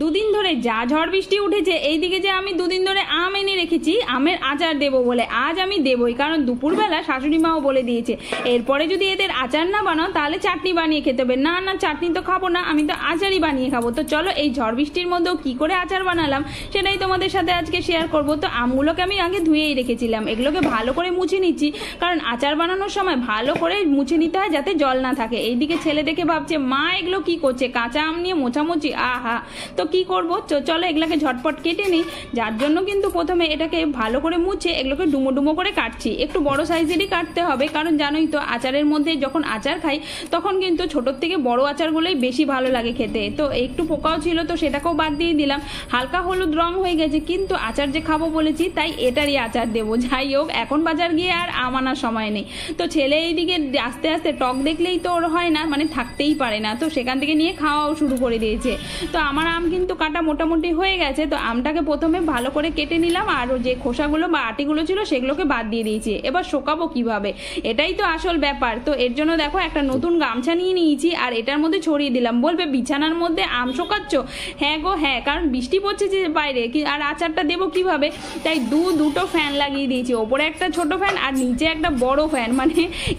দুদিন ধরে যা ঝড় বৃষ্টি উঠেছে, এইদিকে যে আমি দুদিন ধরে আম এনে রেখেছি আমের আচার দেবো বলে, আজ আমি দেবই, কারণ দুপুরবেলা শাশুড়ি মাও বলে দিয়েছে এরপরে যদি এদের আচার না বানাও তাহলে চাটনি বানিয়ে খেতে হবে। না না, চাটনি তো খাবো না, আমি তো আচারই বানিয়ে খাবো। তো চলো এই ঝড় বৃষ্টির মধ্যেও কি করে আচার বানালাম সেটাই তোমাদের সাথে আজকে শেয়ার করব। তো আমগুলোকে আমি আগে ধুয়েই রেখেছিলাম, এগুলোকে ভালো করে মুছে নিচ্ছি, কারণ আচার বানানোর সময় ভালো করে মুছে নিতে হয় যাতে জল না থাকে। এইদিকে ছেলে দেখে ভাবছে মা এগুলো কি করছে, কাঁচা আম নিয়ে মোছামুছি, আহা। তো কি করব, চলো এগুলোকে ঝটপট কেটে নিই। যার জন্য কিন্তু প্রথমে এটাকে ভালো করে মুছে এগুলোকে ডুমো ডুমো করে কাটছি, একটু বড় সাইজেরই কাটতে হবে, কারণ জানোই তো আচারের মধ্যে যখন আচার খাই তখন কিন্তু ছোটোর থেকে বড় আচারগুলোই বেশি ভালো লাগে খেতে। তো একটু পোকাও ছিল তো সেটাকেও বাদ দিয়ে দিলাম, হালকা হলুদ রং হয়ে গেছে, কিন্তু আচার যে খাবো বলেছি তাই এটারই আচার দেবো। যাই হোক, এখন বাজার গিয়ে আর আম আনার সময় নেই। তো ছেলে এইদিকে আস্তে আস্তে টক দেখলেই তো ওর হয় না, মানে থাকতেই পারে না, তো সেখান থেকে নিয়ে খাওয়াও শুরু করে দিয়েছে। তো আমার আম কিন্তু কাটা মোটামুটি হয়ে গেছে, তো আমটাকে প্রথমে ভালো করে কেটে নিলাম, আর যে খোসাগুলো বা আটিগুলো ছিল সেগুলোকে বাদ দিয়ে দিয়েছি। এবার শোকাবো কিভাবে, এটাই তো আসল ব্যাপার। তো এর জন্য দেখো একটা নতুন গামছা নিয়ে নিয়েছি আর এটার মধ্যে ছড়িয়ে দিলাম। বলবে বিছানার মধ্যে আম শোকাচ্ছ? হ্যাঁ গো হ্যাঁ, কারণ বৃষ্টি পড়ছে যে বাইরে, আর আচারটা দেবো কিভাবে, তাই দুটো ফ্যান লাগিয়ে দিয়েছি, ওপরে একটা ছোট ফ্যান আর নিচে একটা বড় ফ্যান। মানে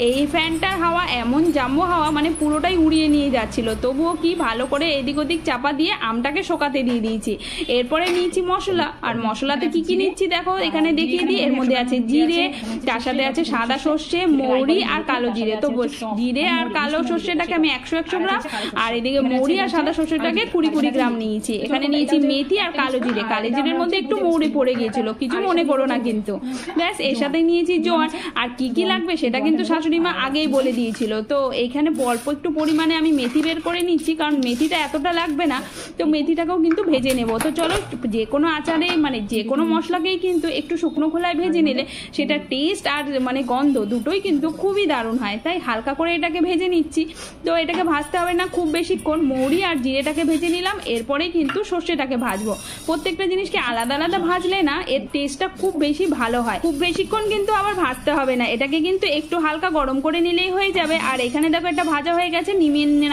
এই ফ্যানটার হাওয়া এমন জাম্বো হাওয়া, মানে পুরোটাই উড়িয়ে নিয়ে যাচ্ছিল, তবুও কি ভালো করে এদিক ওদিক চাপা দিয়ে আমটাকে শোকাতে দিয়ে দিয়েছি। এরপরে নিয়েছি মশলা, আর মশলাতে কি কি নিচ্ছি দেখো এখানে দেখিয়ে দিই। এর মধ্যে আছে জিরে, তার সাথে আছে সাদা সর্ষে, মৌরি আর কালো জিরে। তো জিরে আর কালো সর্ষেটাকে আমি 100 গ্রাম, আর এদিকে মৌরি আর সাদা সর্ষেটাকে 20 গ্রাম নিয়েছি। এখানে নিয়েছি মেথি আর কালো জিরে, কালো জিরের মধ্যে একটু মৌরি পড়ে গিয়েছিল, কিছু মনে করো না কিন্তু। ব্যাস, এর সাথে নিয়েছি জোয়ান। আর কি কি লাগবে সেটা কিন্তু শাশুড়ি মা আগেই বলে দিয়েছিল। তো এইখানে অল্প একটু পরিমাণে আমি মেথি বের করে নিচ্ছি, কারণ মেথিটা এতটা লাগবে না, তো মেথিটাকেও কিন্তু ভেজে নেব। তো চলো, যে কোনো আচারে মানে যে কোনো মশলাকেই কিন্তু একটু শুকনো খোলায় ভেজে নিলে সেটা টেস্ট আর মানে গন্ধ দুটোই কিন্তু খুবই দারুণ হয়, তাই হালকা করে এটাকে ভেজে নিচ্ছি। তো এটাকে ভাজতে হবে না খুব বেশিক্ষণ, মৌরি আর জিরেটাকে ভেজে নিলাম, এরপরে কিন্তু সর্ষেটাকে ভাজবো। প্রত্যেকটা জিনিসকে আলাদা আলাদা ভাজলে না এর টেস্টটা খুব বেশি ভালো হয়। খুব বেশিক্ষণ কিন্তু আবার ভাজতে হবে না, এটাকে কিন্তু একটু হালকা গরম করে নিলেই হয়ে যাবে। আর এখানে দেখো একটা ভাজা হয়ে গেছে,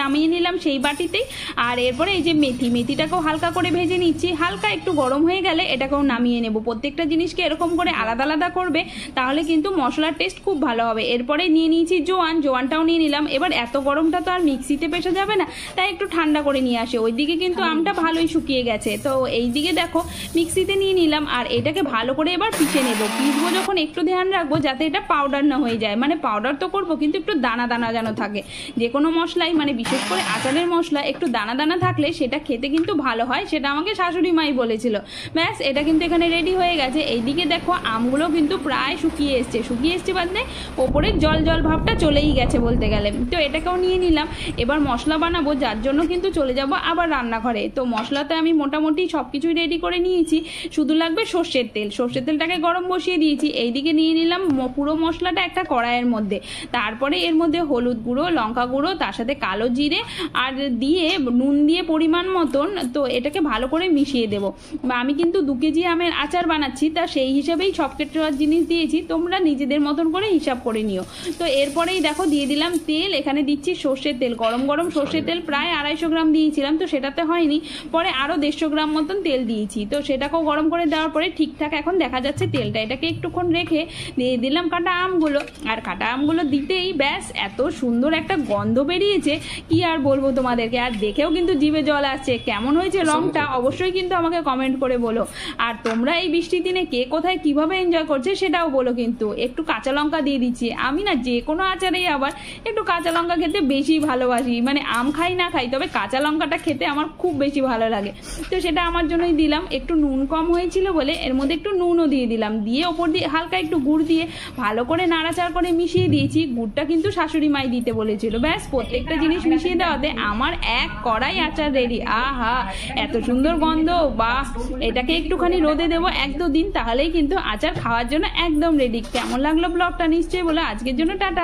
নামিয়ে নিলাম সেই বাটিতেই। আর এরপরে এই যে মেথিটাকেও হালকা করে ভেজে নিচ্ছি, হালকা একটু গরম হয়ে গেলে এটাকেও নামিয়ে নেব। প্রত্যেকটা জিনিসকে এরকম করে আলাদা আলাদা করবে, তাহলে কিন্তু মশলার টেস্ট খুব ভালো হবে। এরপরে নিয়ে নিয়েছি জোয়ানটাও নিয়ে নিলাম। এবার এত গরমটা তো আর মিক্সিতে পেশা যাবে না, তাই একটু ঠান্ডা করে নিয়ে আসে। ওইদিকে কিন্তু আমটা ভালোই শুকিয়ে গেছে, তো এইদিকে দেখো মিক্সিতে নিয়ে নিলাম, আর এটাকে ভালো করে এবার পিষে নেব। পিষবো যখন একটু ধ্যান রাখবো যাতে এটা পাউডার না হয়ে যায়, মানে পাউডার তো করবো কিন্তু একটু দানা দানা যেন থাকে। যে কোনো মশলাই, মানে বিশেষ করে আচারের মশলা একটু দানা দানা থাকলে সেটা খেতে কিন্তু ভালো হয়, সেটা আমাকে শাশুড়ি মাই বলেছিল। ব্যাস, এটা কিন্তু এখানে রেডি হয়ে গেছে। এইদিকে দেখো আমগুলো কিন্তু প্রায় শুকিয়ে এসছে বাদে ওপরে জল জল ভাবটা চলেই গেছে বলতে গেলে। তো এটাকেও নিয়ে নিলাম। এবার মশলা বানাবো, যার জন্য কিন্তু চলে যাব আবার রান্নাঘরে। তো মশলাতে আমি মোটামুটি সব কিছুই রেডি করে নিয়েছি, শুধু লাগবে সর্ষের তেলটাকে গরম বসিয়ে দিয়েছি। এইদিকে নিয়ে নিলাম পুরো মশলাটা একটা কড়াইয়ের মধ্যে, তারপরে এর মধ্যে হলুদ গুঁড়ো, লঙ্কা গুঁড়ো, তার সাথে কালো জিরে আর দিয়ে নুন দিয়ে পরিমাণ মতন, তো এটাকে ভালো করে মিশিয়ে দেবো। বা আমি কিন্তু 2 কেজি আমের আচার বানাচ্ছি, তা সেই হিসাবেই সব জিনিস দিয়েছি, তোমরা নিজেদের মতন করে হিসাব করে নিও। তো এরপরেই দেখো দিয়ে দিলাম তেল, এখানে দিচ্ছি সর্ষের তেল, গরম সর্ষের তেল প্রায় 250 গ্রাম দিয়েছিলাম, তো সেটাতে হয়নি, পরে আরও 150 গ্রাম মতন তেল দিয়েছি। তো সেটাকেও গরম করে দেওয়ার পরে ঠিকঠাক এখন দেখা যাচ্ছে তেলটা, এটাকে একটুক্ষণ রেখে দিয়ে দিলাম কাটা আমগুলো। আর কাটা আমগুলো দিতেই ব্যাস এত সুন্দর একটা গন্ধ বেরিয়েছে, কি আর বলবো তোমাদেরকে, আর দেখেও কিন্তু জিভে জল আসছে। কেমন হয়েছে রংটা অবশ্যই কিন্তু আমাকে কমেন্ট করে বলো। আর তোমরা এই বৃষ্টির দিনে কে কোথায় কিভাবে এনজয় করছে সেটাও বলো কিন্তু। একটু কাঁচা লঙ্কা দিয়ে দিচ্ছি, আমি না যে কোনো আচারেই আবার একটু কাঁচা লঙ্কা খেতে বেশি ভালোবাসি, মানে আম খাই না খাই তবে কাঁচা লঙ্কাটা খেতে আমার খুব বেশি ভালো লাগে। তো সেটা আমার জন্যই দিলাম। একটু নুন কম হয়েছিল বলে এর মধ্যে একটু নুনও দিয়ে দিলাম, দিয়ে ওপর দিয়ে হালকা একটু গুড় দিয়ে ভালো করে নাড়াচাড়া করে মিশিয়ে দিয়েছি। গুড়টা কিন্তু শাশুড়ি মাই দিতে বলেছিল। ব্যাস, প্রত্যেকটা জিনিস মিশিয়ে দেওয়াতে আমার এক কড়াই আচার রেডি। আহা, এত সুন্দর গন্ধ, বাহ! এটাকে একটুখানি রোদে দেবো 1-2 দিন, তাহলেই কিন্তু আচার খাওয়ার জন্য একদম রেডি। কেমন লাগলো ব্লগটা নিশ্চয়ই বলো। আজকের জন্য টাটা।